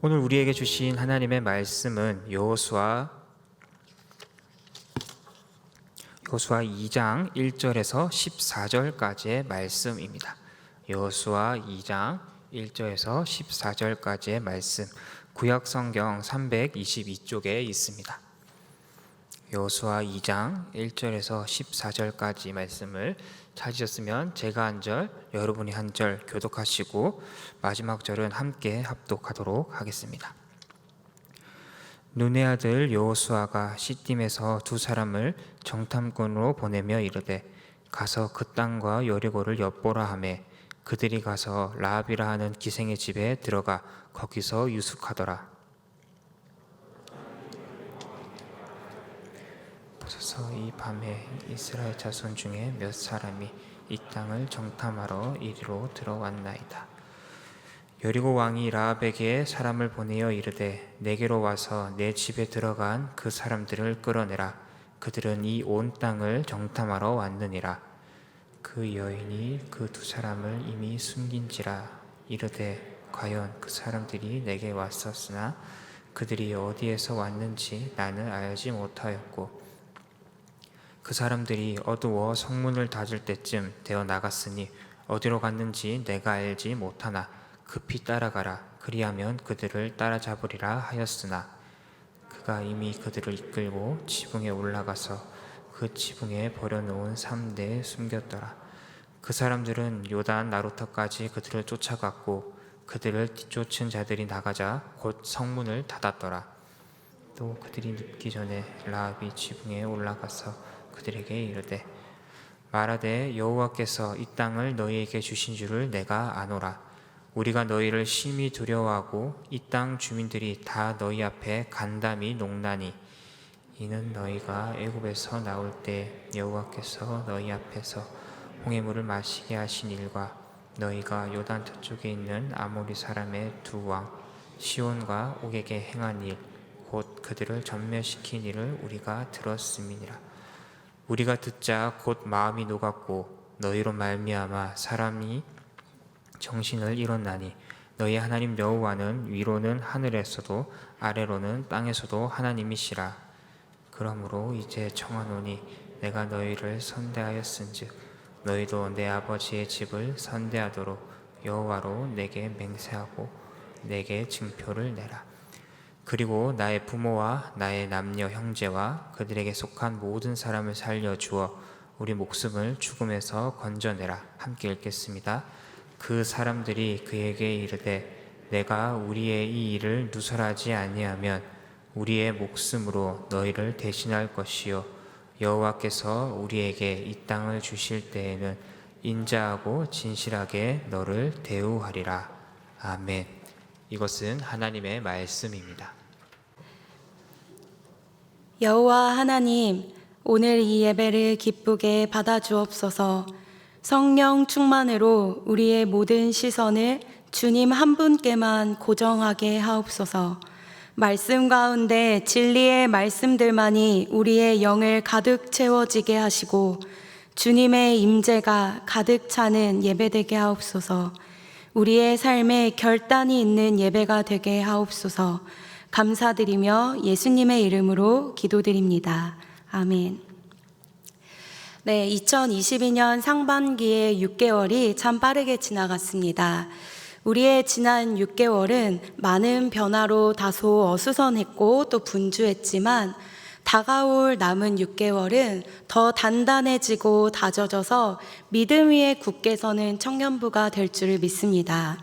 오늘 우리에게 주신 하나님의 말씀은 여호수아 2장 1절에서 14절까지의 말씀입니다. 여호수아 2장 1절에서 14절까지의 말씀, 구약 성경 322쪽에 있습니다. 여호수아 2장 1절에서 14절까지 말씀을 찾으셨으면 제가 한 절, 여러분이 한 절 교독하시고 마지막 절은 함께 합독하도록 하겠습니다. 눈의 아들 여호수아가 시딤에서 두 사람을 정탐꾼으로 보내며 이르되 가서 그 땅과 여리고를 엿보라 하매 그들이 가서 라합이라 하는 기생의 집에 들어가 거기서 유숙하더라. 보소서, 이 밤에 이스라엘 자손 중에 몇 사람이 이 땅을 정탐하러 이리로 들어왔나이다. 여리고 왕이 라합에게 사람을 보내어 이르되 내게로 와서 내 집에 들어간 그 사람들을 끌어내라. 그들은 이 온 땅을 정탐하러 왔느니라. 그 여인이 그 두 사람을 이미 숨긴지라. 이르되 과연 그 사람들이 내게 왔었으나 그들이 어디에서 왔는지 나는 알지 못하였고 그 사람들이 어두워 성문을 닫을 때쯤 되어 나갔으니 어디로 갔는지 내가 알지 못하나 급히 따라가라. 그리하면 그들을 따라잡으리라 하였으나 그가 이미 그들을 이끌고 지붕에 올라가서 그 지붕에 버려놓은 삼대에 숨겼더라. 그 사람들은 요단 나루터까지 그들을 쫓아갔고 그들을 뒤쫓은 자들이 나가자 곧 성문을 닫았더라. 또 그들이 눕기 전에 라합이 지붕에 올라가서 그들에게 이르되 말하되 여호와께서 이 땅을 너희에게 주신 줄을 내가 아노라. 우리가 너희를 심히 두려워하고 이 땅 주민들이 다 너희 앞에 간담이 녹나니 이는 너희가 애굽에서 나올 때 여호와께서 너희 앞에서 홍해물을 마시게 하신 일과 너희가 요단 저쪽에 있는 아모리 사람의 두 왕 시온과 옥에게 행한 일 곧 그들을 전멸시킨 일을 우리가 들었음이니라. 우리가 듣자 곧 마음이 녹았고 너희로 말미암아 사람이 정신을 잃었나니 너희 하나님 여호와는 위로는 하늘에서도 아래로는 땅에서도 하나님이시라. 그러므로 이제 청하노니 내가 너희를 선대하였은즉 너희도 내 아버지의 집을 선대하도록 여호와로 내게 맹세하고 내게 증표를 내라. 그리고 나의 부모와 나의 남녀 형제와 그들에게 속한 모든 사람을 살려주어 우리 목숨을 죽음에서 건져내라. 함께 읽겠습니다. 그 사람들이 그에게 이르되 내가 우리의 이 일을 누설하지 아니하면 우리의 목숨으로 너희를 대신할 것이요 여호와께서 우리에게 이 땅을 주실 때에는 인자하고 진실하게 너를 대우하리라. 아멘. 이것은 하나님의 말씀입니다. 여호와 하나님, 오늘 이 예배를 기쁘게 받아주옵소서. 성령 충만으로 우리의 모든 시선을 주님 한 분께만 고정하게 하옵소서. 말씀 가운데 진리의 말씀들만이 우리의 영을 가득 채워지게 하시고 주님의 임재가 가득 차는 예배되게 하옵소서. 우리의 삶에 결단이 있는 예배가 되게 하옵소서. 감사드리며 예수님의 이름으로 기도드립니다. 아멘. 네, 2022년 상반기의 6개월이 참 빠르게 지나갔습니다. 우리의 지난 6개월은 많은 변화로 다소 어수선했고 또 분주했지만 다가올 남은 6개월은 더 단단해지고 다져져서 믿음 위에 굳게 서는 청년부가 될 줄을 믿습니다.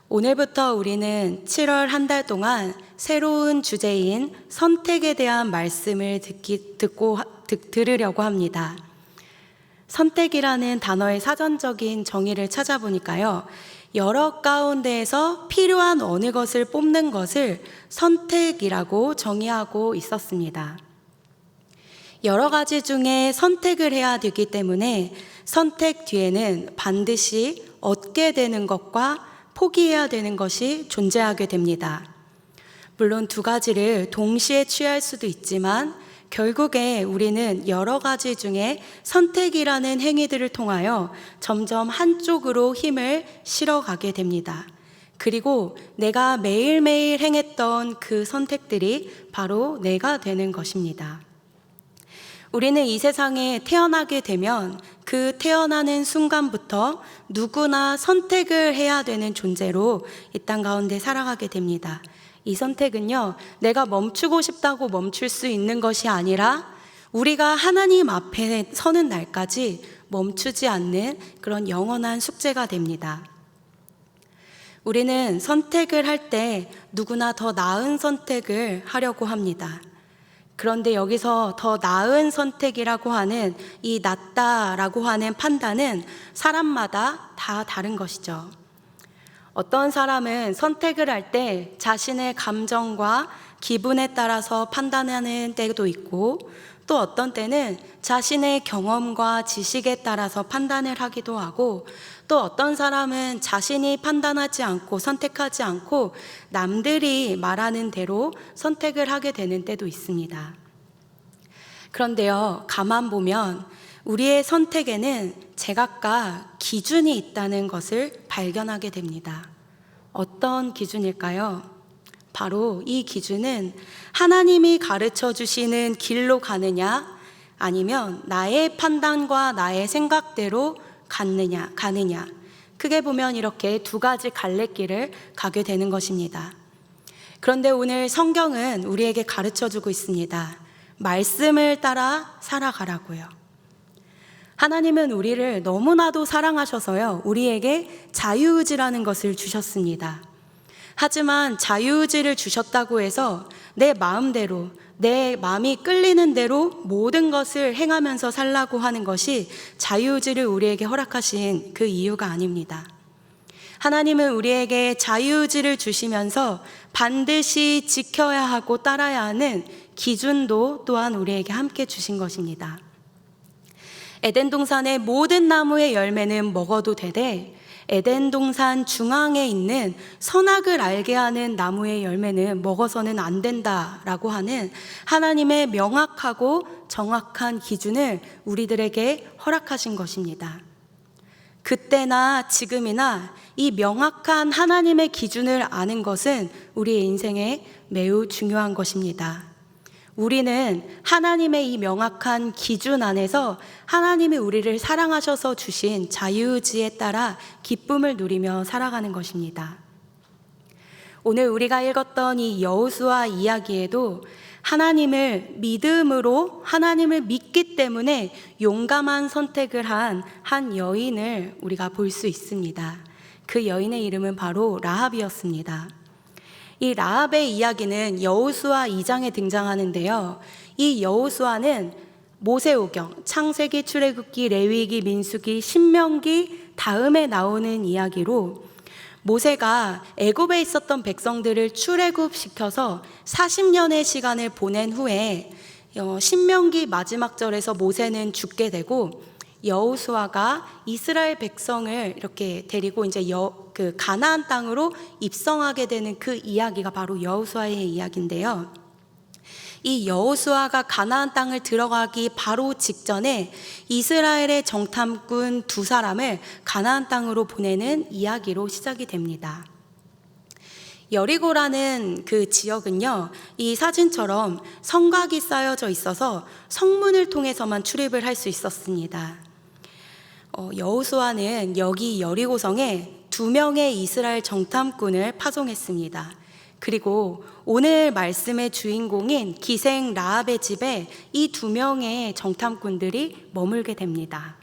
오늘부터 우리는 7월 한 달 동안 새로운 주제인 선택에 대한 말씀을 들으려고 합니다. 선택이라는 단어의 사전적인 정의를 찾아보니까요, 여러 가운데에서 필요한 어느 것을 뽑는 것을 선택이라고 정의하고 있었습니다. 여러 가지 중에 선택을 해야 되기 때문에 선택 뒤에는 반드시 얻게 되는 것과 포기해야 되는 것이 존재하게 됩니다. 물론 두 가지를 동시에 취할 수도 있지만 결국에 우리는 여러 가지 중에 선택이라는 행위들을 통하여 점점 한쪽으로 힘을 실어가게 됩니다. 그리고 내가 매일매일 행했던 그 선택들이 바로 내가 되는 것입니다. 우리는 이 세상에 태어나게 되면 그 태어나는 순간부터 누구나 선택을 해야 되는 존재로 이 땅 가운데 살아가게 됩니다. 이 선택은요, 내가 멈추고 싶다고 멈출 수 있는 것이 아니라 우리가 하나님 앞에 서는 날까지 멈추지 않는 그런 영원한 숙제가 됩니다. 우리는 선택을 할 때 누구나 더 나은 선택을 하려고 합니다. 그런데 여기서 더 나은 선택이라고 하는 이 낫다라고 하는 판단은 사람마다 다 다른 것이죠. 어떤 사람은 선택을 할 때 자신의 감정과 기분에 따라서 판단하는 때도 있고, 또 어떤 때는 자신의 경험과 지식에 따라서 판단을 하기도 하고, 또 어떤 사람은 자신이 판단하지 않고 선택하지 않고 남들이 말하는 대로 선택을 하게 되는 때도 있습니다. 그런데요, 가만 보면 우리의 선택에는 제각각 기준이 있다는 것을 발견하게 됩니다. 어떤 기준일까요? 바로 이 기준은 하나님이 가르쳐 주시는 길로 가느냐, 아니면 나의 판단과 나의 생각대로 가느냐. 크게 보면 이렇게 두 가지 갈래길을 가게 되는 것입니다. 그런데 오늘 성경은 우리에게 가르쳐 주고 있습니다. 말씀을 따라 살아가라고요. 하나님은 우리를 너무나도 사랑하셔서요, 우리에게 자유의지라는 것을 주셨습니다. 하지만 자유의지를 주셨다고 해서 내 마음대로, 내 마음이 끌리는 대로 모든 것을 행하면서 살라고 하는 것이 자유의지를 우리에게 허락하신 그 이유가 아닙니다. 하나님은 우리에게 자유의지를 주시면서 반드시 지켜야 하고 따라야 하는 기준도 또한 우리에게 함께 주신 것입니다. 에덴 동산의 모든 나무의 열매는 먹어도 되되 에덴 동산 중앙에 있는 선악을 알게 하는 나무의 열매는 먹어서는 안 된다라고 하는 하나님의 명확하고 정확한 기준을 우리들에게 허락하신 것입니다. 그때나 지금이나 이 명확한 하나님의 기준을 아는 것은 우리의 인생에 매우 중요한 것입니다. 우리는 하나님의 이 명확한 기준 안에서 하나님이 우리를 사랑하셔서 주신 자유의지에 따라 기쁨을 누리며 살아가는 것입니다. 오늘 우리가 읽었던 이 여호수아 이야기에도 하나님을 믿음으로, 하나님을 믿기 때문에 용감한 선택을 한 여인을 우리가 볼 수 있습니다. 그 여인의 이름은 바로 라합이었습니다. 이 라합의 이야기는 여호수아 2장에 등장하는데요. 이 여호수아는 모세오경, 창세기, 출애굽기, 레위기, 민수기, 신명기 다음에 나오는 이야기로 모세가 애굽에 있었던 백성들을 출애굽시켜서 40년의 시간을 보낸 후에 신명기 마지막 절에서 모세는 죽게 되고 여호수아가 이스라엘 백성을 이렇게 데리고 이제 그 가나안 땅으로 입성하게 되는 그 이야기가 바로 여호수아의 이야기인데요. 이 여호수아가 가나안 땅을 들어가기 바로 직전에 이스라엘의 정탐꾼 두 사람을 가나안 땅으로 보내는 이야기로 시작이 됩니다. 여리고라는 그 지역은요, 이 사진처럼 성곽이 쌓여져 있어서 성문을 통해서만 출입을 할 수 있었습니다. 여호수아는 여기 여리고성에 2명의 이스라엘 정탐꾼을 파송했습니다. 그리고 오늘 말씀의 주인공인 기생 라합의 집에 이 2명의 정탐꾼들이 머물게 됩니다.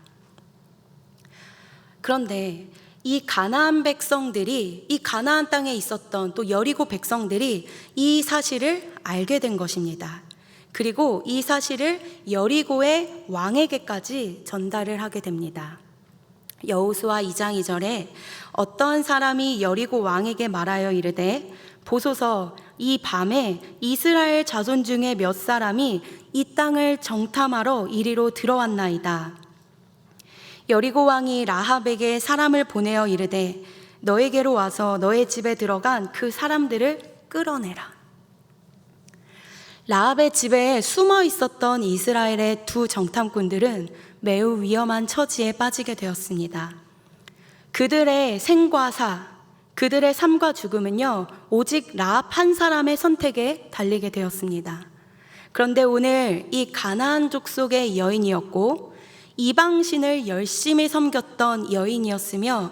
그런데 이 가나안 백성들이, 이 가나안 땅에 있었던 또 여리고 백성들이 이 사실을 알게 된 것입니다. 그리고 이 사실을 여리고의 왕에게까지 전달을 하게 됩니다. 여호수아 2장 2절에 어떤 사람이 여리고 왕에게 말하여 이르되 보소서 이 밤에 이스라엘 자손 중에 몇 사람이 이 땅을 정탐하러 이리로 들어왔나이다. 여리고 왕이 라합에게 사람을 보내어 이르되 너에게로 와서 너의 집에 들어간 그 사람들을 끌어내라. 라합의 집에 숨어 있었던 이스라엘의 두 정탐꾼들은 매우 위험한 처지에 빠지게 되었습니다. 그들의 생과 사, 그들의 삶과 죽음은요, 오직 라합 한 사람의 선택에 달리게 되었습니다. 그런데 오늘 이 가나안 족속의 여인이었고 이방신을 열심히 섬겼던 여인이었으며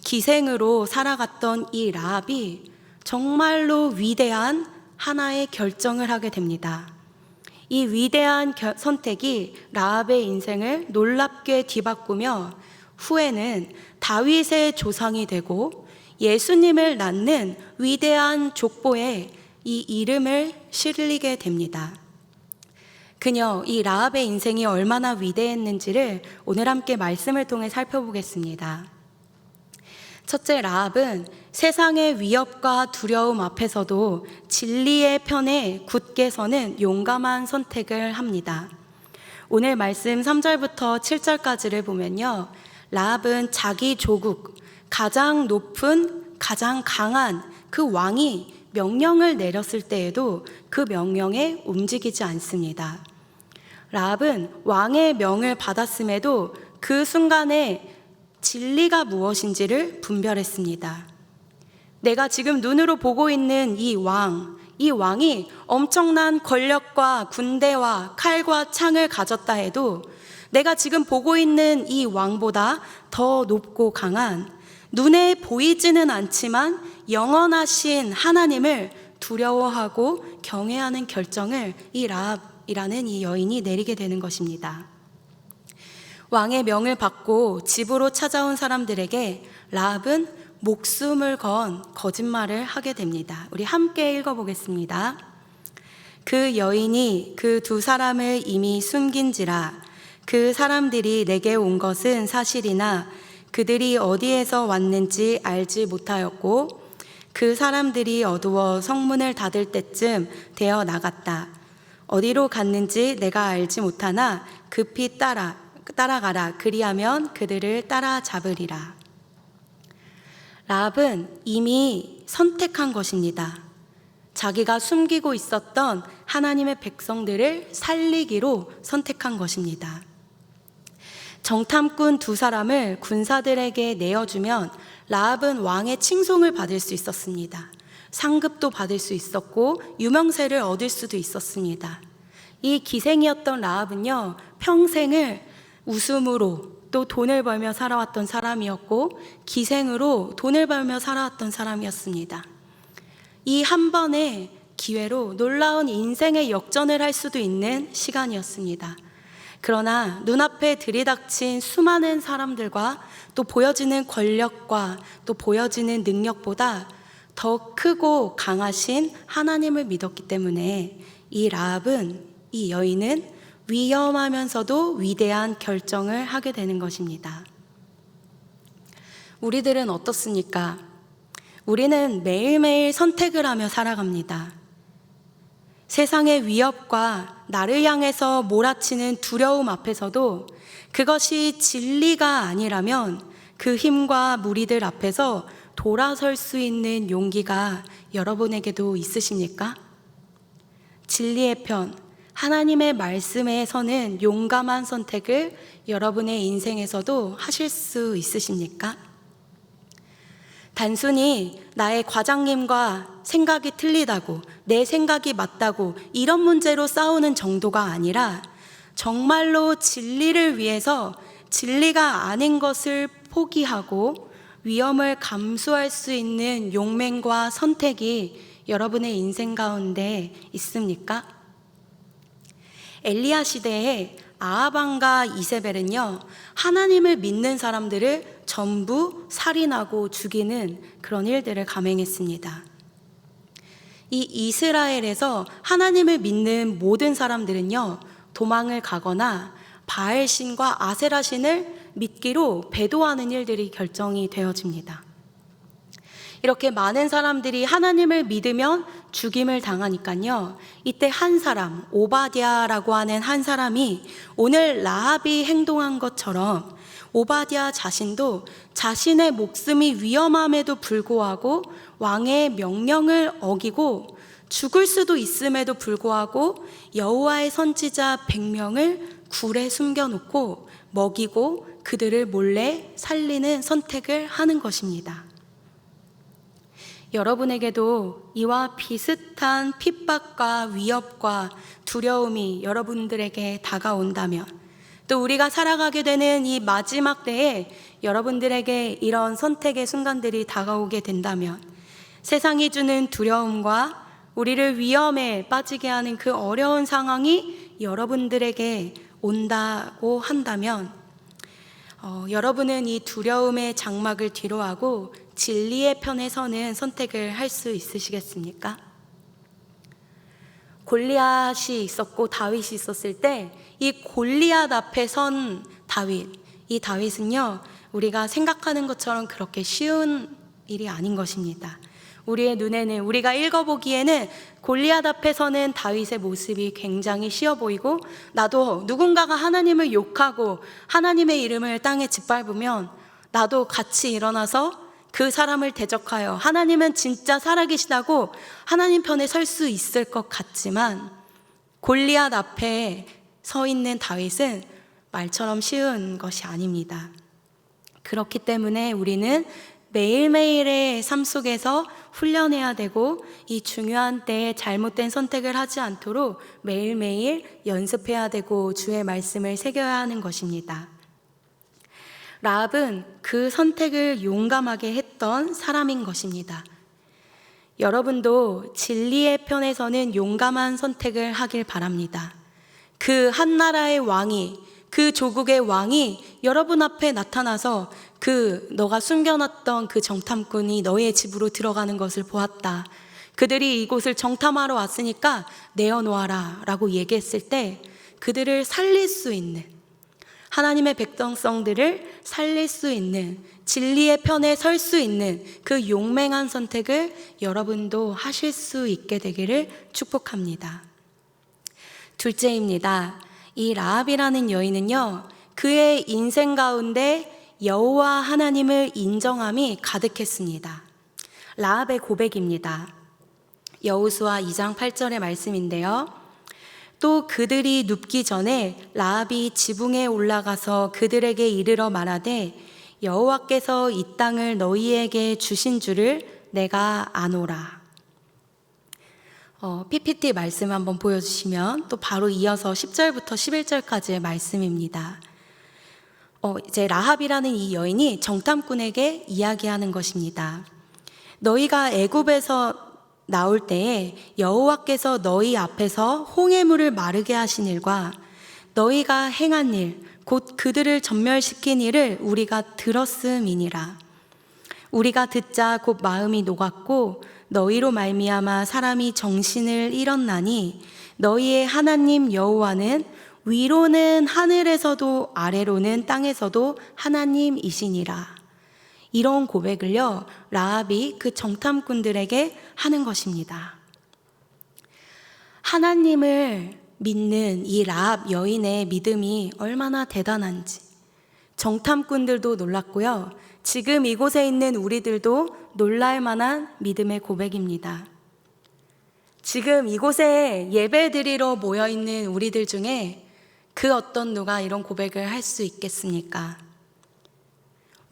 기생으로 살아갔던 이 라합이 정말로 위대한 하나의 결정을 하게 됩니다. 이 위대한 선택이 라합의 인생을 놀랍게 뒤바꾸며 후에는 다윗의 조상이 되고 예수님을 낳는 위대한 족보에 이 이름을 실리게 됩니다. 그녀, 이 라합의 인생이 얼마나 위대했는지를 오늘 함께 말씀을 통해 살펴보겠습니다. 첫째, 라합은 세상의 위협과 두려움 앞에서도 진리의 편에 굳게 서는 용감한 선택을 합니다. 오늘 말씀 3절부터 7절까지를 보면요, 라합은 자기 조국, 가장 높은, 가장 강한 그 왕이 명령을 내렸을 때에도 그 명령에 움직이지 않습니다. 라합은 왕의 명을 받았음에도 그 순간에 진리가 무엇인지를 분별했습니다. 내가 지금 눈으로 보고 있는 이 왕이 엄청난 권력과 군대와 칼과 창을 가졌다 해도 내가 지금 보고 있는 이 왕보다 더 높고 강한, 눈에 보이지는 않지만 영원하신 하나님을 두려워하고 경외하는 결정을 이 라합이라는 이 여인이 내리게 되는 것입니다. 왕의 명을 받고 집으로 찾아온 사람들에게 라합은 목숨을 건 거짓말을 하게 됩니다. 우리 함께 읽어보겠습니다. 그 여인이 그 두 사람을 이미 숨긴지라. 그 사람들이 내게 온 것은 사실이나 그들이 어디에서 왔는지 알지 못하였고 그 사람들이 어두워 성문을 닫을 때쯤 되어 나갔다. 어디로 갔는지 내가 알지 못하나 급히 따라가라. 그리하면 그들을 따라잡으리라. 라합은 이미 선택한 것입니다. 자기가 숨기고 있었던 하나님의 백성들을 살리기로 선택한 것입니다. 정탐꾼 두 사람을 군사들에게 내어주면 라합은 왕의 칭송을 받을 수 있었습니다. 상급도 받을 수 있었고 유명세를 얻을 수도 있었습니다. 이 기생이었던 라합은요, 평생을 웃음으로 또 돈을 벌며 살아왔던 사람이었고 기생으로 돈을 벌며 살아왔던 사람이었습니다. 이 한 번의 기회로 놀라운 인생의 역전을 할 수도 있는 시간이었습니다. 그러나 눈앞에 들이닥친 수많은 사람들과 또 보여지는 권력과 또 보여지는 능력보다 더 크고 강하신 하나님을 믿었기 때문에 이 라합은, 이 여인은 위험하면서도 위대한 결정을 하게 되는 것입니다. 우리들은 어떻습니까? 우리는 매일매일 선택을 하며 살아갑니다. 세상의 위협과 나를 향해서 몰아치는 두려움 앞에서도 그것이 진리가 아니라면 그 힘과 무리들 앞에서 돌아설 수 있는 용기가 여러분에게도 있으십니까? 진리의 편, 하나님의 말씀에 서는 용감한 선택을 여러분의 인생에서도 하실 수 있으십니까? 단순히 나의 과장님과 생각이 틀리다고, 내 생각이 맞다고 이런 문제로 싸우는 정도가 아니라 정말로 진리를 위해서 진리가 아닌 것을 포기하고 위험을 감수할 수 있는 용맹과 선택이 여러분의 인생 가운데 있습니까? 엘리야 시대에 아하방과 이세벨은요, 하나님을 믿는 사람들을 전부 살인하고 죽이는 그런 일들을 감행했습니다. 이 이스라엘에서 하나님을 믿는 모든 사람들은요, 도망을 가거나 바알신과 아세라신을 믿기로 배도하는 일들이 결정이 되어집니다. 이렇게 많은 사람들이 하나님을 믿으면 죽임을 당하니까요, 이때 한 사람, 오바댜라고 하는 한 사람이 오늘 라합이 행동한 것처럼 오바댜 자신도 자신의 목숨이 위험함에도 불구하고 왕의 명령을 어기고 죽을 수도 있음에도 불구하고 여호와의 선지자 100명을 굴에 숨겨놓고 먹이고 그들을 몰래 살리는 선택을 하는 것입니다. 여러분에게도 이와 비슷한 핍박과 위협과 두려움이 여러분들에게 다가온다면, 또 우리가 살아가게 되는 이 마지막 때에 여러분들에게 이런 선택의 순간들이 다가오게 된다면, 세상이 주는 두려움과 우리를 위험에 빠지게 하는 그 어려운 상황이 여러분들에게 온다고 한다면, 여러분은 이 두려움의 장막을 뒤로하고 진리의 편에 서는 선택을 할 수 있으시겠습니까? 골리앗이 있었고 다윗이 있었을 때 이 골리앗 앞에 선 다윗, 이 다윗은요, 우리가 생각하는 것처럼 그렇게 쉬운 일이 아닌 것입니다. 우리의 눈에는, 우리가 읽어보기에는 골리앗 앞에 서는 다윗의 모습이 굉장히 쉬워 보이고, 나도 누군가가 하나님을 욕하고 하나님의 이름을 땅에 짓밟으면 나도 같이 일어나서 그 사람을 대적하여 하나님은 진짜 살아계시다고 하나님 편에 설 수 있을 것 같지만, 골리앗 앞에 서 있는 다윗은 말처럼 쉬운 것이 아닙니다. 그렇기 때문에 우리는 매일매일의 삶 속에서 훈련해야 되고, 이 중요한 때에 잘못된 선택을 하지 않도록 매일매일 연습해야 되고 주의 말씀을 새겨야 하는 것입니다. 라합은 그 선택을 용감하게 했던 사람인 것입니다. 여러분도 진리의 편에서는 용감한 선택을 하길 바랍니다. 그 한 나라의 왕이, 그 조국의 왕이 여러분 앞에 나타나서 너가 숨겨놨던 그 정탐꾼이 너의 집으로 들어가는 것을 보았다. 그들이 이곳을 정탐하러 왔으니까 내어놓아라 라고 얘기했을 때, 그들을 살릴 수 있는, 하나님의 백성들을 살릴 수 있는, 진리의 편에 설 수 있는 그 용맹한 선택을 여러분도 하실 수 있게 되기를 축복합니다. 둘째입니다. 이 라합이라는 여인은요, 그의 인생 가운데 여호와 하나님을 인정함이 가득했습니다. 라합의 고백입니다. 여호수아 2장 8절의 말씀인데요. 또 그들이 눕기 전에 라합이 지붕에 올라가서 그들에게 이르러 말하되, 여호와께서 이 땅을 너희에게 주신 줄을 내가 아노라. PPT 말씀 한번 보여주시면 또 바로 이어서 10절부터 11절까지의 말씀입니다. 이제 라합이라는 이 여인이 정탐꾼에게 이야기하는 것입니다. 너희가 애굽에서 나올 때에 여호와께서 너희 앞에서 홍해물을 마르게 하신 일과 너희가 행한 일, 곧 그들을 전멸시킨 일을 우리가 들었음이니라. 우리가 듣자 곧 마음이 녹았고 너희로 말미암아 사람이 정신을 잃었나니, 너희의 하나님 여호와는 위로는 하늘에서도 아래로는 땅에서도 하나님이시니라. 이런 고백을요, 라합이 그 정탐꾼들에게 하는 것입니다. 하나님을 믿는 이 라합 여인의 믿음이 얼마나 대단한지 정탐꾼들도 놀랐고요, 지금 이곳에 있는 우리들도 놀랄 만한 믿음의 고백입니다. 지금 이곳에 예배 드리러 모여 있는 우리들 중에 그 어떤 누가 이런 고백을 할 수 있겠습니까?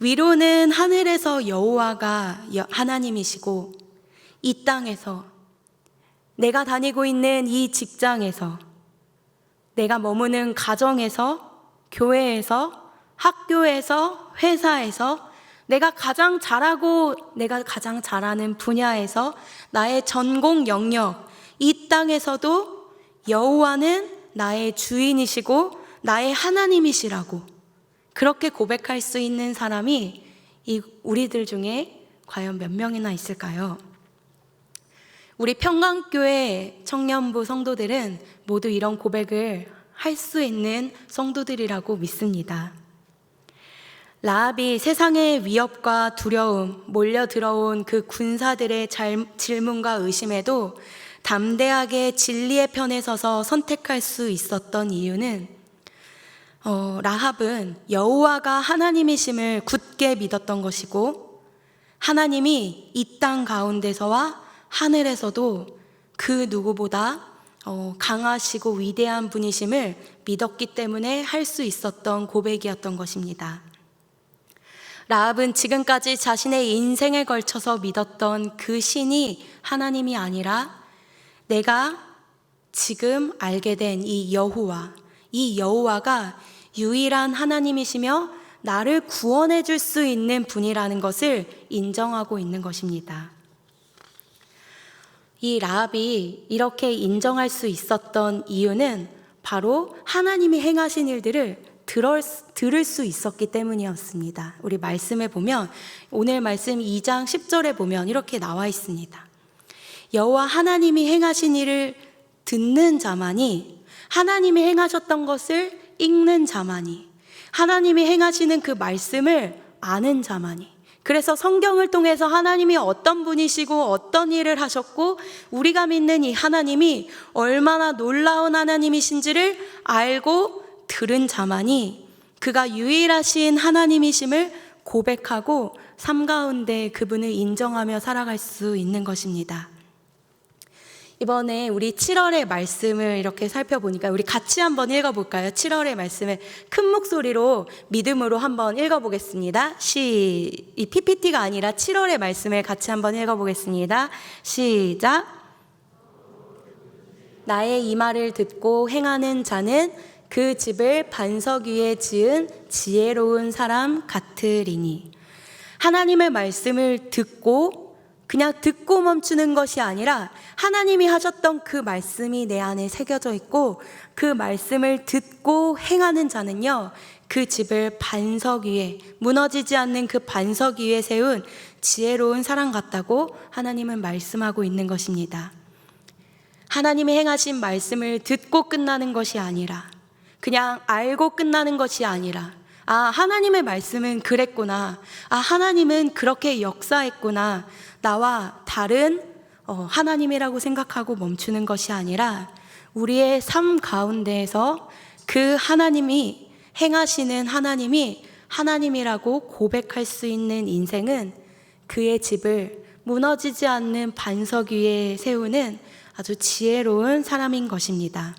위로는 하늘에서 여호와가 하나님이시고, 이 땅에서, 내가 다니고 있는 이 직장에서, 내가 머무는 가정에서, 교회에서, 학교에서, 회사에서, 내가 가장 잘하고 내가 가장 잘하는 분야에서, 나의 전공 영역, 이 땅에서도 여호와는 나의 주인이시고 나의 하나님이시라고 그렇게 고백할 수 있는 사람이 우리들 중에 과연 몇 명이나 있을까요? 우리 평강교회 청년부 성도들은 모두 이런 고백을 할 수 있는 성도들이라고 믿습니다. 라합이 세상의 위협과 두려움, 몰려 들어온 그 군사들의 질문과 의심에도 담대하게 진리의 편에 서서 선택할 수 있었던 이유는, 라합은 여호와가 하나님이심을 굳게 믿었던 것이고, 하나님이 이 땅 가운데서와 하늘에서도 그 누구보다 강하시고 위대한 분이심을 믿었기 때문에 할 수 있었던 고백이었던 것입니다. 라합은 지금까지 자신의 인생에 걸쳐서 믿었던 그 신이 하나님이 아니라 내가 지금 알게 된 이 여호와가 유일한 하나님이시며 나를 구원해 줄 수 있는 분이라는 것을 인정하고 있는 것입니다. 이 라합이 이렇게 인정할 수 있었던 이유는 바로 하나님이 행하신 일들을 들을 수 있었기 때문이었습니다. 우리 말씀에 보면 오늘 말씀 2장 10절에 보면 이렇게 나와 있습니다. 여호와 하나님이 행하신 일을 듣는 자만이, 하나님이 행하셨던 것을 읽는 자만이, 하나님이 행하시는 그 말씀을 아는 자만이, 그래서 성경을 통해서 하나님이 어떤 분이시고 어떤 일을 하셨고 우리가 믿는 이 하나님이 얼마나 놀라운 하나님이신지를 알고 들은 자만이 그가 유일하신 하나님이심을 고백하고 삶 가운데 그분을 인정하며 살아갈 수 있는 것입니다. 이번에 우리 7월의 말씀을 이렇게 살펴보니까 우리 같이 한번 읽어볼까요? 7월의 말씀을 큰 목소리로 믿음으로 한번 읽어보겠습니다. 이 PPT가 아니라 7월의 말씀을 같이 한번 읽어보겠습니다. 시작. 나의 이 말을 듣고 행하는 자는 그 집을 반석 위에 지은 지혜로운 사람 같으리니. 하나님의 말씀을 듣고 그냥 듣고 멈추는 것이 아니라 하나님이 하셨던 그 말씀이 내 안에 새겨져 있고 그 말씀을 듣고 행하는 자는요, 그 집을 반석 위에, 무너지지 않는 그 반석 위에 세운 지혜로운 사람 같다고 하나님은 말씀하고 있는 것입니다. 하나님이 행하신 말씀을 듣고 끝나는 것이 아니라, 그냥 알고 끝나는 것이 아니라, 아, 하나님의 말씀은 그랬구나, 아, 하나님은 그렇게 역사했구나, 나와 다른 하나님이라고 생각하고 멈추는 것이 아니라 우리의 삶 가운데에서 그 하나님이 행하시는 하나님이 하나님이라고 고백할 수 있는 인생은 그의 집을 무너지지 않는 반석 위에 세우는 아주 지혜로운 사람인 것입니다.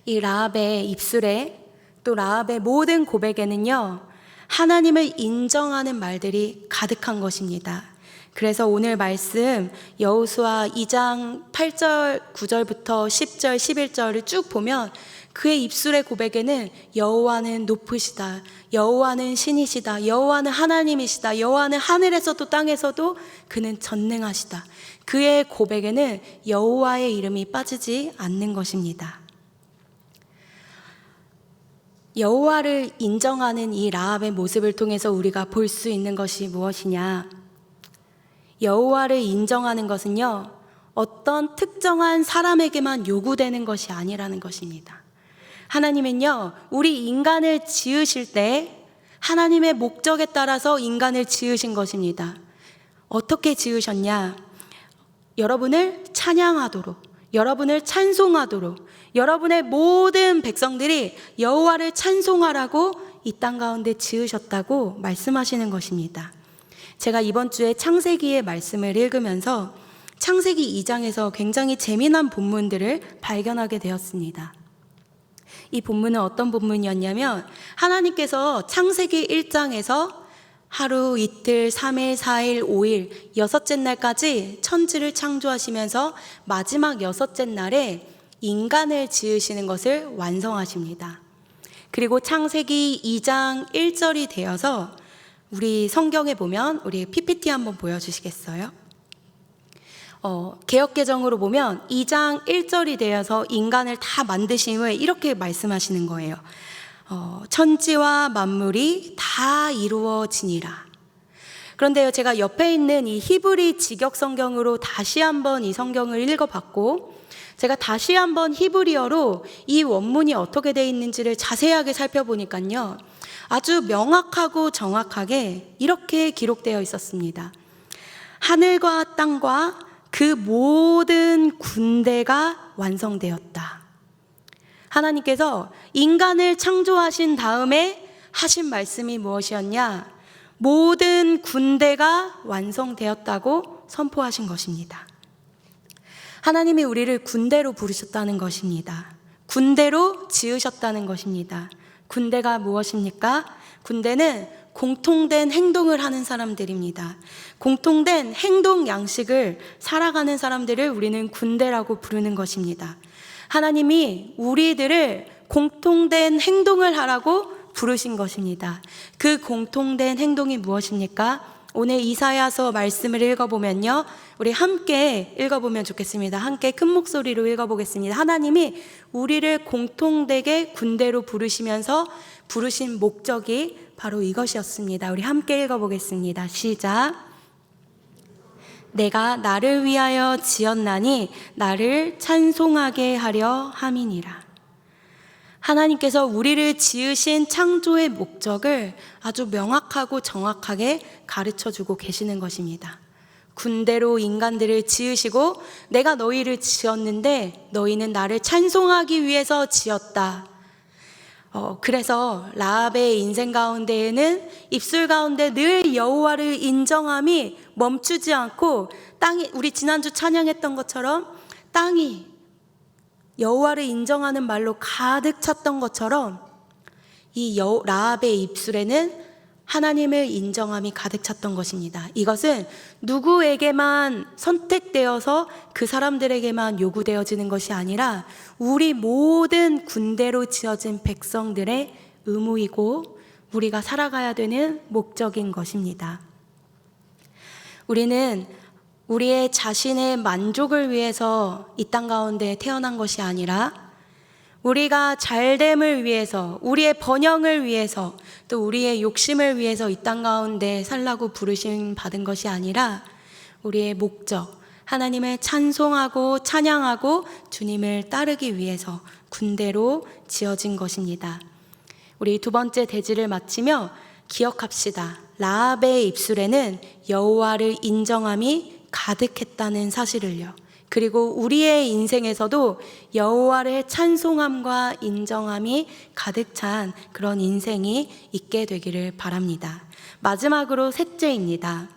이 라합의 입술에, 또 라합의 모든 고백에는요, 하나님을 인정하는 말들이 가득한 것입니다. 그래서 오늘 말씀 여호수아 2장 8절 9절부터 10절 11절을 쭉 보면 그의 입술의 고백에는 여호와는 높으시다, 여호와는 신이시다, 여호와는 하나님이시다, 여호와는 하늘에서도 땅에서도 그는 전능하시다, 그의 고백에는 여호와의 이름이 빠지지 않는 것입니다. 여호와를 인정하는 이 라합의 모습을 통해서 우리가 볼 수 있는 것이 무엇이냐? 여호와를 인정하는 것은요, 어떤 특정한 사람에게만 요구되는 것이 아니라는 것입니다. 하나님은요, 우리 인간을 지으실 때 하나님의 목적에 따라서 인간을 지으신 것입니다. 어떻게 지으셨냐? 여러분을 찬양하도록, 여러분을 찬송하도록, 여러분의 모든 백성들이 여호와를 찬송하라고 이 땅 가운데 지으셨다고 말씀하시는 것입니다. 제가 이번 주에 창세기의 말씀을 읽으면서 창세기 2장에서 굉장히 재미난 본문들을 발견하게 되었습니다. 이 본문은 어떤 본문이었냐면 하나님께서 창세기 1장에서 하루, 이틀, 3일, 4일, 5일, 6째 날까지 천지를 창조하시면서 마지막 6째 날에 인간을 지으시는 것을 완성하십니다. 그리고 창세기 2장 1절이 되어서 우리 성경에 보면, 우리 PPT 한번 보여주시겠어요? 개역개정으로 보면 2장 1절이 되어서 인간을 다 만드신 후에 이렇게 말씀하시는 거예요. 천지와 만물이 다 이루어지니라. 그런데요, 제가 옆에 있는 이 히브리 직역 성경으로 다시 한번 이 성경을 읽어봤고, 제가 다시 한번 히브리어로 이 원문이 어떻게 되어 있는지를 자세하게 살펴보니까요, 아주 명확하고 정확하게 이렇게 기록되어 있었습니다. 하늘과 땅과 그 모든 군대가 완성되었다. 하나님께서 인간을 창조하신 다음에 하신 말씀이 무엇이었냐? 모든 군대가 완성되었다고 선포하신 것입니다. 하나님이 우리를 군대로 부르셨다는 것입니다. 군대로 지으셨다는 것입니다. 군대가 무엇입니까? 군대는 공통된 행동을 하는 사람들입니다. 공통된 행동 양식을 살아가는 사람들을 우리는 군대라고 부르는 것입니다. 하나님이 우리들을 공통된 행동을 하라고 부르신 것입니다. 그 공통된 행동이 무엇입니까? 오늘 이사야서 말씀을 읽어보면요, 우리 함께 읽어보면 좋겠습니다. 함께 큰 목소리로 읽어보겠습니다. 하나님이 우리를 공통되게 군대로 부르시면서 부르신 목적이 바로 이것이었습니다. 우리 함께 읽어보겠습니다. 시작. 내가 나를 위하여 지었나니 나를 찬송하게 하려 함이니라. 하나님께서 우리를 지으신 창조의 목적을 아주 명확하고 정확하게 가르쳐주고 계시는 것입니다. 군대로 인간들을 지으시고 내가 너희를 지었는데 너희는 나를 찬송하기 위해서 지었다. 그래서 라합의 인생 가운데에는 입술 가운데 늘 여호와를 인정함이 멈추지 않고 땅이, 우리 지난주 찬양했던 것처럼 땅이 여호와를 인정하는 말로 가득 찼던 것처럼 이 라합의 입술에는 하나님을 인정함이 가득 찼던 것입니다. 이것은 누구에게만 선택되어서 그 사람들에게만 요구되어지는 것이 아니라 우리 모든 군대로 지어진 백성들의 의무이고 우리가 살아가야 되는 목적인 것입니다. 우리는 우리의 자신의 만족을 위해서 이 땅 가운데 태어난 것이 아니라 우리가 잘됨을 위해서, 우리의 번영을 위해서, 또 우리의 욕심을 위해서 이 땅 가운데 살라고 부르심 받은 것이 아니라 우리의 목적, 하나님을 찬송하고 찬양하고 주님을 따르기 위해서 군대로 지어진 것입니다. 우리 두 번째 대지를 마치며 기억합시다. 라합의 입술에는 여호와를 인정함이 가득했다는 사실을요. 그리고 우리의 인생에서도 여호와를 찬송함과 인정함이 가득 찬 그런 인생이 있게 되기를 바랍니다. 마지막으로 셋째입니다.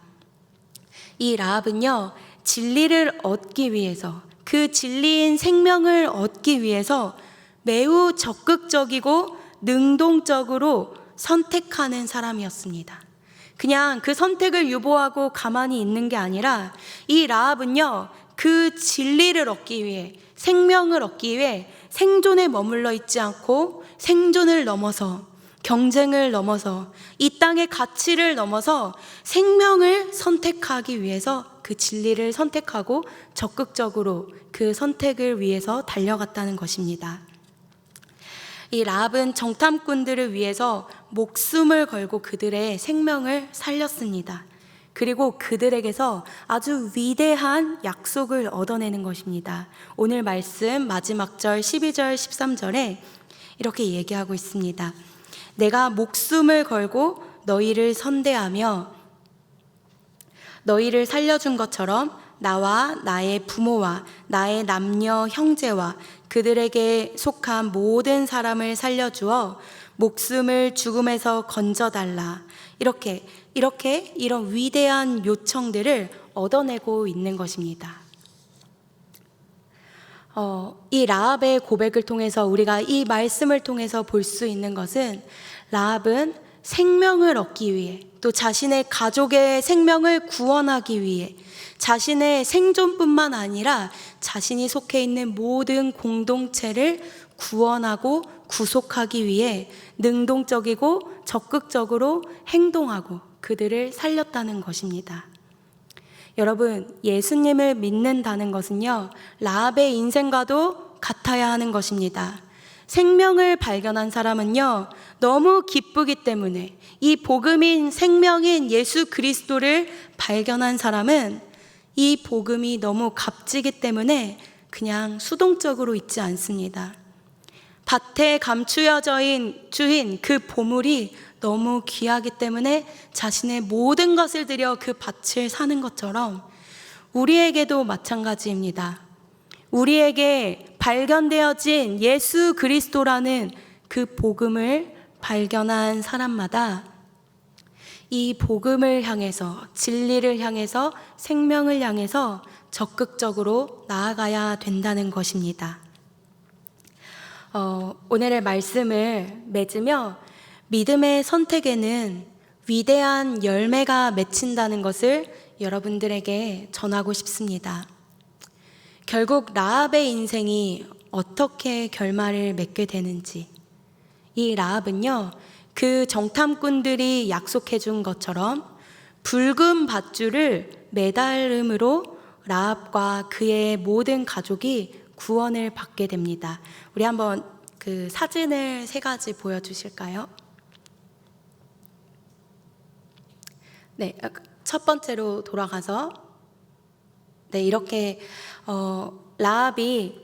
이 라합은요, 진리를 얻기 위해서, 그 진리인 생명을 얻기 위해서 매우 적극적이고 능동적으로 선택하는 사람이었습니다. 그냥 그 선택을 유보하고 가만히 있는 게 아니라 이 라합은요, 그 진리를 얻기 위해, 생명을 얻기 위해 생존에 머물러 있지 않고 생존을 넘어서, 경쟁을 넘어서, 이 땅의 가치를 넘어서 생명을 선택하기 위해서 그 진리를 선택하고 적극적으로 그 선택을 위해서 달려갔다는 것입니다. 이 라합은 정탐꾼들을 위해서 목숨을 걸고 그들의 생명을 살렸습니다. 그리고 그들에게서 아주 위대한 약속을 얻어내는 것입니다. 오늘 말씀 마지막 절 12절 13절에 이렇게 얘기하고 있습니다. 내가 목숨을 걸고 너희를 선대하며 너희를 살려준 것처럼 나와 나의 부모와 나의 남녀 형제와 그들에게 속한 모든 사람을 살려주어 목숨을 죽음에서 건져달라. 이런 위대한 요청들을 얻어내고 있는 것입니다. 이 라합의 고백을 통해서 우리가 이 말씀을 통해서 볼 수 있는 것은 라합은 생명을 얻기 위해, 또 자신의 가족의 생명을 구원하기 위해, 자신의 생존뿐만 아니라 자신이 속해 있는 모든 공동체를 구원하고 구속하기 위해 능동적이고 적극적으로 행동하고 그들을 살렸다는 것입니다. 여러분, 예수님을 믿는다는 것은요, 라합의 인생과도 같아야 하는 것입니다. 생명을 발견한 사람은요, 너무 기쁘기 때문에, 이 복음인 생명인 예수 그리스도를 발견한 사람은 이 복음이 너무 값지기 때문에 그냥 수동적으로 있지 않습니다. 밭에 감추어진 주인 그 보물이 너무 귀하기 때문에 자신의 모든 것을 들여 그 밭을 사는 것처럼 우리에게도 마찬가지입니다. 우리에게 발견되어진 예수 그리스도라는 그 복음을 발견한 사람마다 이 복음을 향해서, 진리를 향해서, 생명을 향해서 적극적으로 나아가야 된다는 것입니다. 오늘의 말씀을 맺으며 믿음의 선택에는 위대한 열매가 맺힌다는 것을 여러분들에게 전하고 싶습니다. 결국 라합의 인생이 어떻게 결말을 맺게 되는지, 이 라합은요, 그 정탐꾼들이 약속해 준 것처럼 붉은 밧줄을 매달음으로 라합과 그의 모든 가족이 구원을 받게 됩니다. 우리 한번 그 사진을 3가지 보여주실까요? 네, 첫 번째로 돌아가서, 네, 이렇게 라합이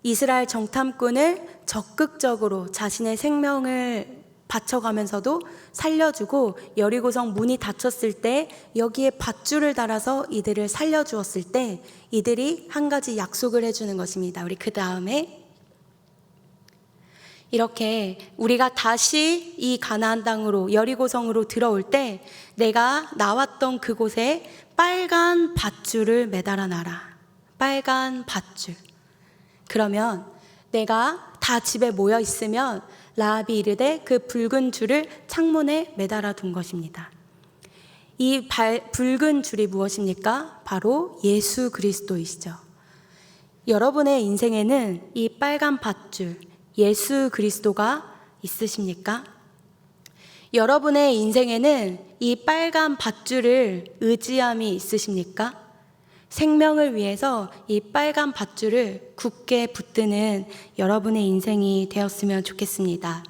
이스라엘 정탐꾼을 적극적으로 자신의 생명을 바쳐가면서도 살려주고, 여리고성 문이 닫혔을 때 여기에 밧줄을 달아서 이들을 살려주었을 때 이들이 한 가지 약속을 해주는 것입니다. 우리 그 다음에 이렇게 우리가 다시 이 가나안 땅으로 여리고성으로 들어올 때 내가 나왔던 그곳에 빨간 밧줄을 매달아 놔라. 빨간 밧줄. 그러면 내가 다 집에 모여 있으면 라합이 이르되 그 붉은 줄을 창문에 매달아 둔 것입니다. 이 붉은 줄이 무엇입니까? 바로 예수 그리스도이시죠. 여러분의 인생에는 이 빨간 밧줄, 예수 그리스도가 있으십니까? 여러분의 인생에는 이 빨간 밧줄을 의지함이 있으십니까? 생명을 위해서 이 빨간 밧줄을 굳게 붙드는 여러분의 인생이 되었으면 좋겠습니다.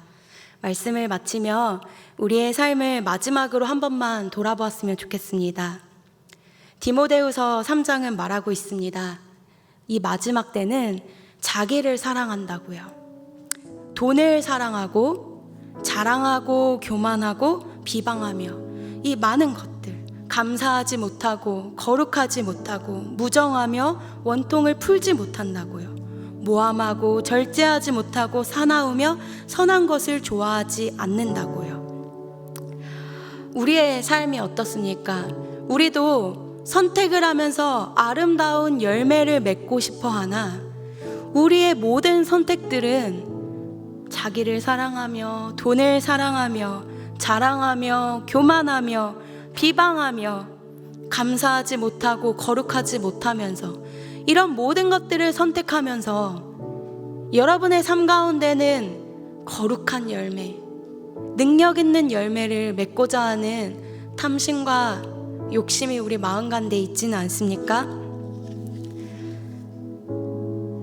말씀을 마치며 우리의 삶을 마지막으로 한 번만 돌아보았으면 좋겠습니다. 디모데후서 3장은 말하고 있습니다. 이 마지막 때는 자기를 사랑한다고요. 돈을 사랑하고 자랑하고 교만하고 비방하며 이 많은 것들, 감사하지 못하고 거룩하지 못하고 무정하며 원통을 풀지 못한다고요. 모함하고 절제하지 못하고 사나우며 선한 것을 좋아하지 않는다고요. 우리의 삶이 어떻습니까? 우리도 선택을 하면서 아름다운 열매를 맺고 싶어 하나 우리의 모든 선택들은 자기를 사랑하며 돈을 사랑하며 자랑하며 교만하며 비방하며 감사하지 못하고 거룩하지 못하면서 이런 모든 것들을 선택하면서 여러분의 삶 가운데는 거룩한 열매, 능력 있는 열매를 맺고자 하는 탐심과 욕심이 우리 마음 가운데 있지는 않습니까?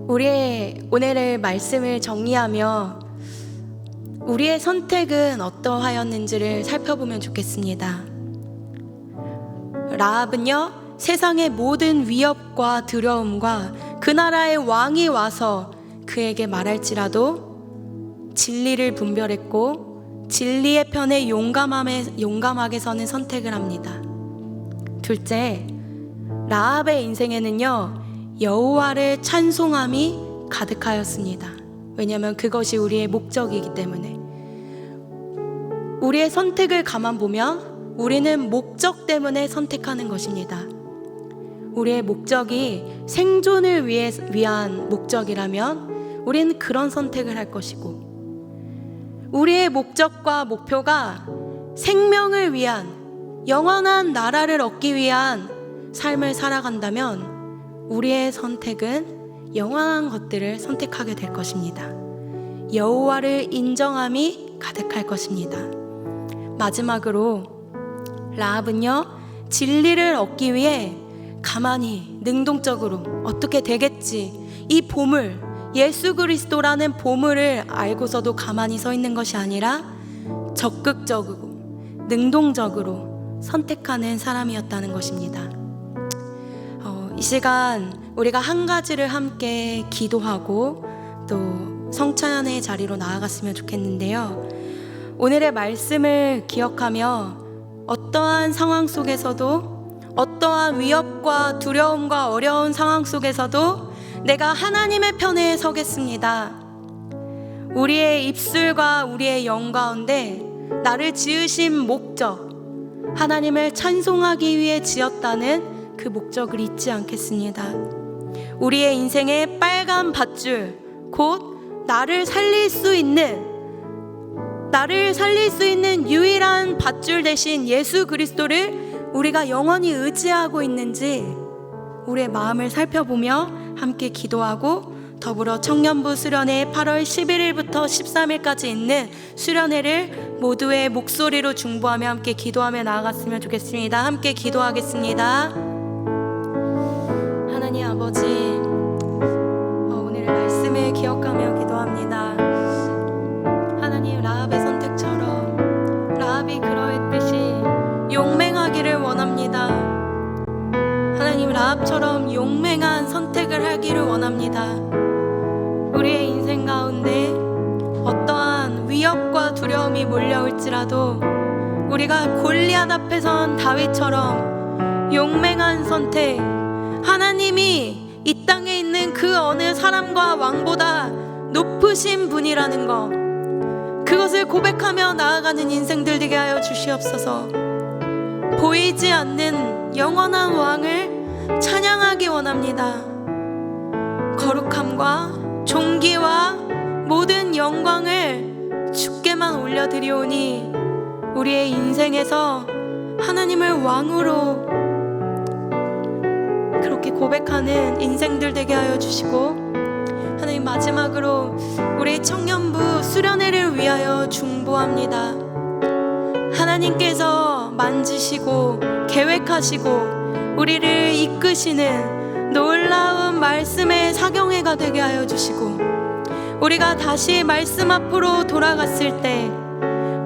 우리의 오늘의 말씀을 정리하며 우리의 선택은 어떠하였는지를 살펴보면 좋겠습니다. 라합은요, 세상의 모든 위협과 두려움과 그 나라의 왕이 와서 그에게 말할지라도 진리를 분별했고 진리의 편에 용감하게 서는 선택을 합니다. 둘째, 라합의 인생에는요, 여호와를 찬송함이 가득하였습니다. 왜냐하면 그것이 우리의 목적이기 때문에. 우리의 선택을 가만 보면 우리는 목적 때문에 선택하는 것입니다. 우리의 목적이 생존을 위한 목적이라면 우리는 그런 선택을 할 것이고, 우리의 목적과 목표가 생명을 위한 영원한 나라를 얻기 위한 삶을 살아간다면 우리의 선택은 영원한 것들을 선택하게 될 것입니다. 여호와를 인정함이 가득할 것입니다. 마지막으로 라합은요, 진리를 얻기 위해 가만히 능동적으로 어떻게 되겠지, 이 보물, 예수 그리스도라는 보물을 알고서도 가만히 서 있는 것이 아니라 적극적으로 능동적으로 선택하는 사람이었다는 것입니다. 이 시간 우리가 한 가지를 함께 기도하고 또 성찬의 자리로 나아갔으면 좋겠는데요. 오늘의 말씀을 기억하며 어떠한 상황 속에서도, 어떠한 위협과 두려움과 어려운 상황 속에서도 내가 하나님의 편에 서겠습니다. 우리의 입술과 우리의 영 가운데 나를 지으신 목적, 하나님을 찬송하기 위해 지었다는 그 목적을 잊지 않겠습니다. 우리의 인생의 빨간 밧줄, 곧 나를 살릴 수 있는 나를 살릴 수 있는 유일한 밧줄 대신 예수 그리스도를 우리가 영원히 의지하고 있는지 우리의 마음을 살펴보며 함께 기도하고, 더불어 청년부 수련회 8월 11일부터 13일까지 있는 수련회를 모두의 목소리로 중보하며 함께 기도하며 나아갔으면 좋겠습니다. 함께 기도하겠습니다. 하나님 아버지, 오늘의 말씀을 기억하며 기도합니다. 하나님, 라합의 선택처럼 라합이 그러했듯이 용맹하기를 원합니다. 하나님, 라합처럼 용맹한 선택을 하기를 원합니다. 우리의 인생 가운데 어떠한 위협과 두려움이 몰려올지라도 우리가 골리앗 앞에 선 다윗처럼 용맹한 선택, 하나님이 이 땅에 있는 그 어느 사람과 왕보다 높으신 분이라는 것, 그것을 고백하며 나아가는 인생들 되게 하여 주시옵소서. 보이지 않는 영원한 왕을 찬양하기 원합니다. 거룩함과 존귀와 모든 영광을 주께만 올려드리오니 우리의 인생에서 하나님을 왕으로 그렇게 고백하는 인생들 되게 하여 주시고, 하나님, 마지막으로 우리 청년부 수련회를 위하여 중보합니다. 하나님께서 만지시고 계획하시고 우리를 이끄시는 놀라운 말씀의 사경회가 되게 하여 주시고, 우리가 다시 말씀 앞으로 돌아갔을 때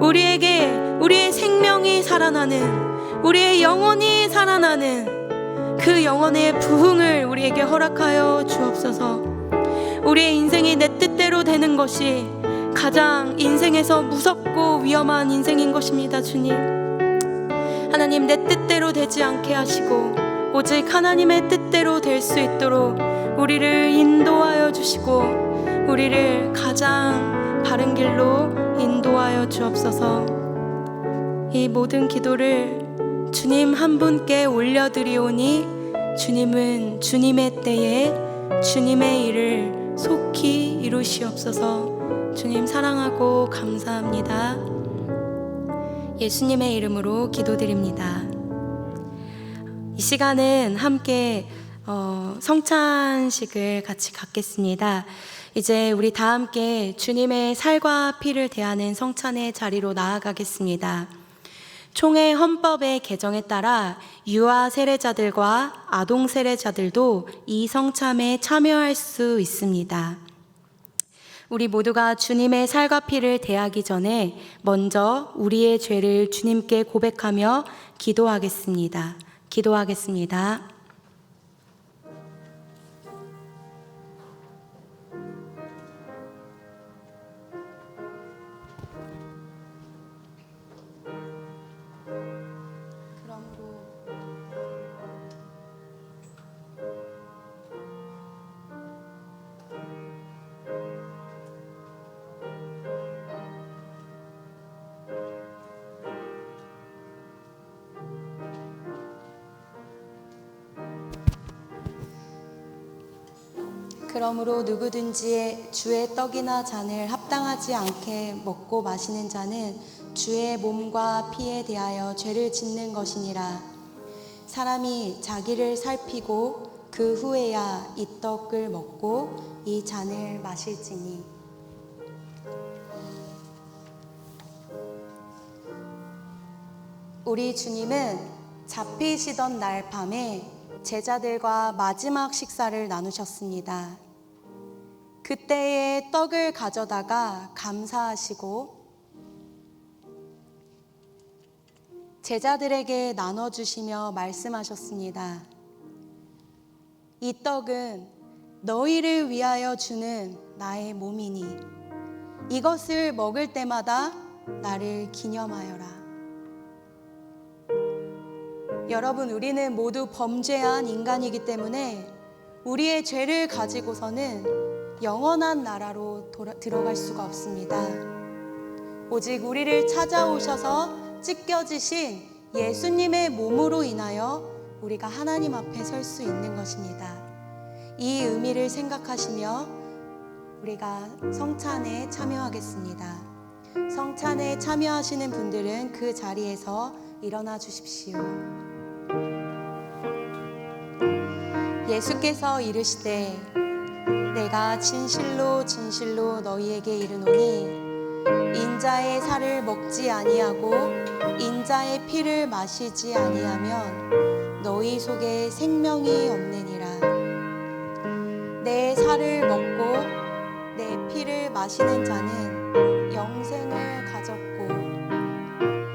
우리에게 우리의 생명이 살아나는, 우리의 영혼이 살아나는 그 영혼의 부흥을 우리에게 허락하여 주옵소서. 우리의 인생이 내 뜻대로 되는 것이 가장 인생에서 무섭고 위험한 인생인 것입니다. 주님, 하나님, 내 뜻대로 되지 않게 하시고 오직 하나님의 뜻대로 될 수 있도록 우리를 인도하여 주시고 우리를 가장 바른 길로 인도하여 주옵소서. 이 모든 기도를 주님 한 분께 올려드리오니 주님은 주님의 때에 주님의 일을 속히 이루시옵소서. 주님 사랑하고 감사합니다. 예수님의 이름으로 기도드립니다. 이 시간은 함께 성찬식을 같이 갖겠습니다. 이제 우리 다 함께 주님의 살과 피를 대하는 성찬의 자리로 나아가겠습니다. 총회 헌법의 개정에 따라 유아 세례자들과 아동 세례자들도 이 성참에 참여할 수 있습니다. 우리 모두가 주님의 살과 피를 대하기 전에 먼저 우리의 죄를 주님께 고백하며 기도하겠습니다. 기도하겠습니다. 그러므로 누구든지 주의 떡이나 잔을 합당하지 않게 먹고 마시는 자는 주의 몸과 피에 대하여 죄를 짓는 것이니라. 사람이 자기를 살피고 그 후에야 이 떡을 먹고 이 잔을 마실지니. 우리 주님은 잡히시던 날 밤에 제자들과 마지막 식사를 나누셨습니다. 그때에 떡을 가져다가 감사하시고 제자들에게 나눠주시며 말씀하셨습니다. 이 떡은 너희를 위하여 주는 나의 몸이니 이것을 먹을 때마다 나를 기념하여라. 여러분, 우리는 모두 범죄한 인간이기 때문에 우리의 죄를 가지고서는 영원한 나라로 들어갈 수가 없습니다. 오직 우리를 찾아오셔서 찢겨지신 예수님의 몸으로 인하여 우리가 하나님 앞에 설 수 있는 것입니다. 이 의미를 생각하시며 우리가 성찬에 참여하겠습니다. 성찬에 참여하시는 분들은 그 자리에서 일어나 주십시오. 예수께서 이르시되 내가 진실로 진실로 너희에게 이르노니 인자의 살을 먹지 아니하고 인자의 피를 마시지 아니하면 너희 속에 생명이 없느니라. 내 살을 먹고 내 피를 마시는 자는 영생을 가졌고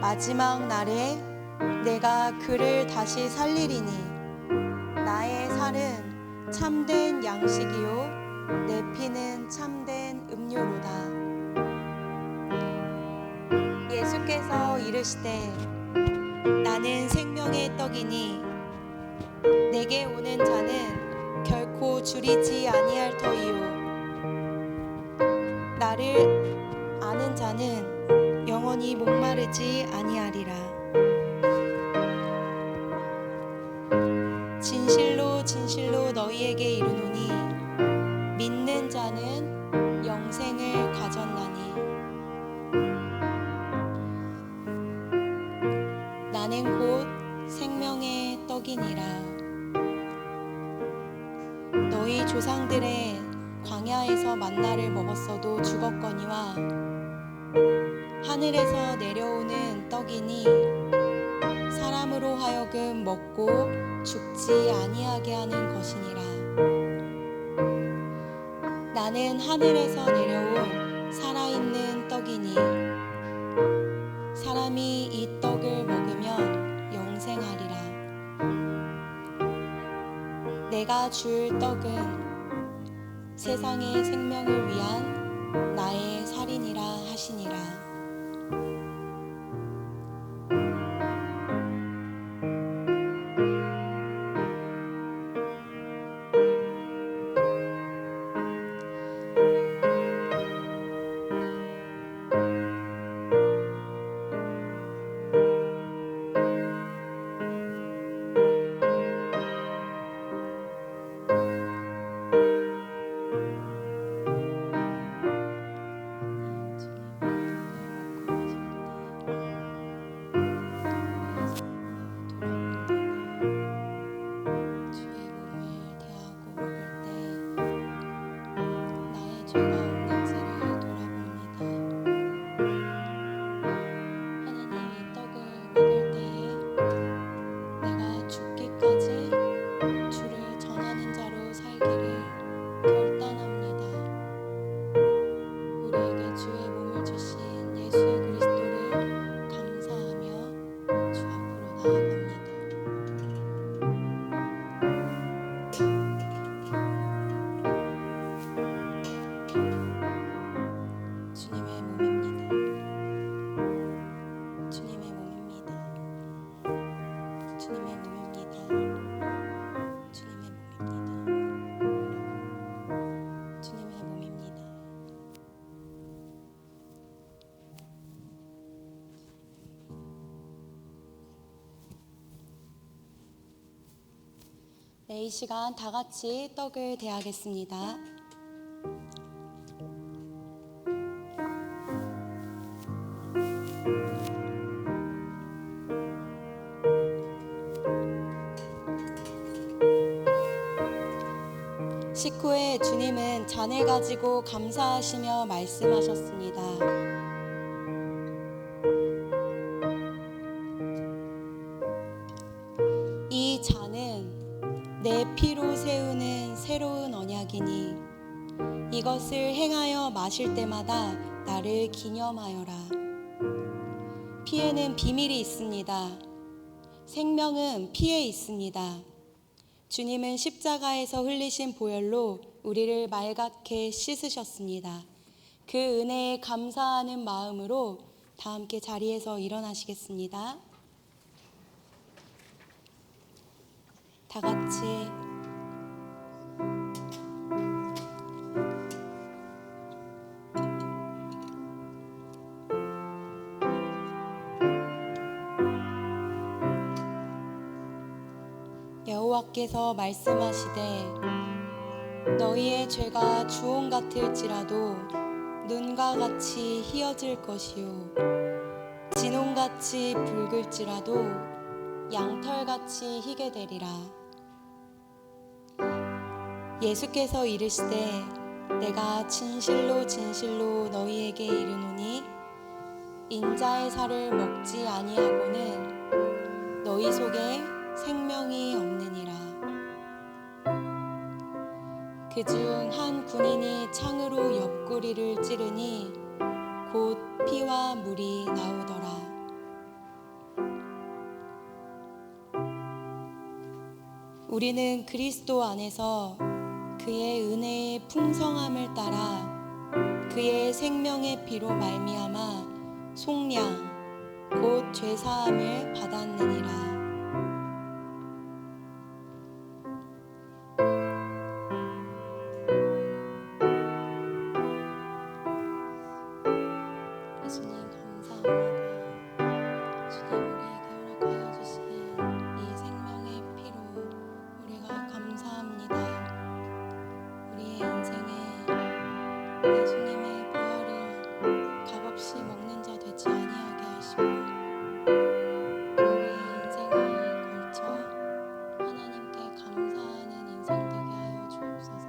마지막 날에 내가 그를 다시 살리리니 나의 살은 참된 양식이요 내 피는 참된 음료로다. 예수께서 이르시되 나는 생명의 떡이니 내게 오는 자는 결코 줄이지 아니할 터이요 나를 아는 자는 영원히 목마르지 아니하리라. 진실로 진실로 너희에게 이르노니 믿는 자는 영생을 가졌나니 나는 곧 생명의 떡이니라. 너희 조상들의 광야에서 만나를 먹었어도 죽었거니와 하늘에서 내려오는 떡이니 사람으로 하여금 먹고 죽지 아니하게 하는 것이니라. 나는 하늘에서 내려온 살아있는 떡이니 사람이 이 떡을 먹으면 영생하리라. 내가 줄 떡은 세상의 생명을 위한 나의 살이니라 하시니라. 네, 이 시간 다 같이 떡을 대하겠습니다. 식후에 주님은 잔을 가지고 감사하시며 말씀하셨습니다. 이 잔은 내 피로 세우는 새로운 언약이니 이것을 행하여 마실 때마다 나를 기념하여라. 피에는 비밀이 있습니다. 생명은 피에 있습니다. 주님은 십자가에서 흘리신 보혈로 우리를 맑게 씻으셨습니다. 그 은혜에 감사하는 마음으로 다 함께 자리에서 일어나시겠습니다. 다 같이 여호와께서 말씀하시되 너희의 죄가 주홍 같을지라도 눈과 같이 희어질 것이요 진홍같이 붉을지라도 양털같이 희게 되리라. 예수께서 이르시되 내가 진실로 진실로 너희에게 이르노니 인자의 살을 먹지 아니하고는 너희 속에 생명이 없느니라. 그중 한 군인이 창으로 옆구리를 찌르니 곧 피와 물이 나오더라. 우리는 그리스도 안에서 그의 은혜의 풍성함을 따라 그의 생명의 피로 말미암아 속량 곧 죄사함을 받았느니라. 예수님 감사합니다. 주님 우리에게 허락하여 주신 이 생명의 피로 우리가 감사합니다. 우리의 인생에 예수님의 보혈을 값없이 먹는 자 되지 아니하게 하시고 우리의 인생을 걸쳐 하나님께 감사하는 인생 되게 하여 주옵소서.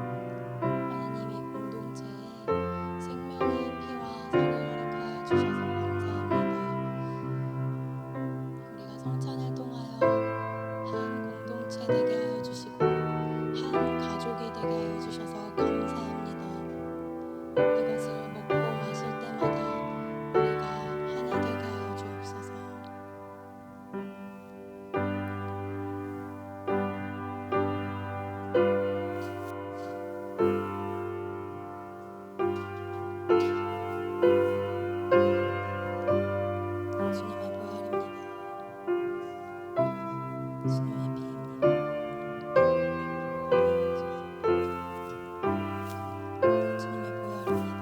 하나님이 공동체에 생명의 피와 살을 허락하여 주셔서 감사합니다. 우리가 성찬을 통하여 한 공동체 되게 하여 주시고 한 가족이 되게 하여 주셔서 감사합니다. 이것을 먹고 마실 때마다 우리가 하나 되게 하여 주옵소서. 주님의 보혈입니다. 주님의 피입니다. 주님의 보혈입니다.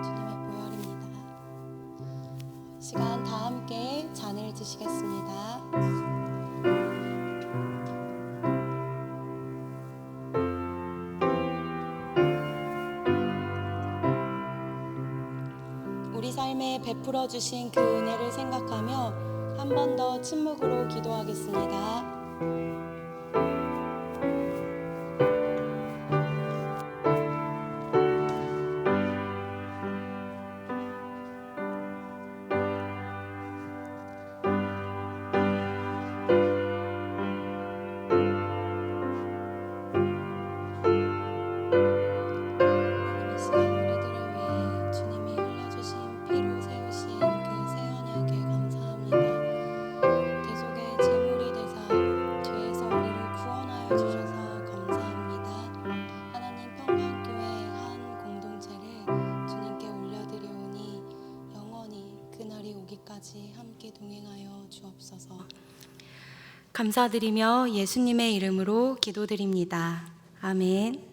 주님의 보혈입니다. 시간 다 함께 잔을 드시겠습니다. 우리 삶에 베풀어 주신 그 은혜를 생각하며 한 번 더 침묵으로 기도하겠습니다. 이 시간 우리들을 위해 주님이 흘려주신 피로 세우신 그 새 언약에 감사합니다. 대속의 제물이 되사 죄에서 우리를 구원하여 주셔서 감사합니다. 하나님 평강교회 한 공동체를 주님께 올려드리오니 영원히 그날이 오기까지 함께 동행하여 주옵소서. 감사드리며 예수님의 이름으로 기도드립니다. 아멘.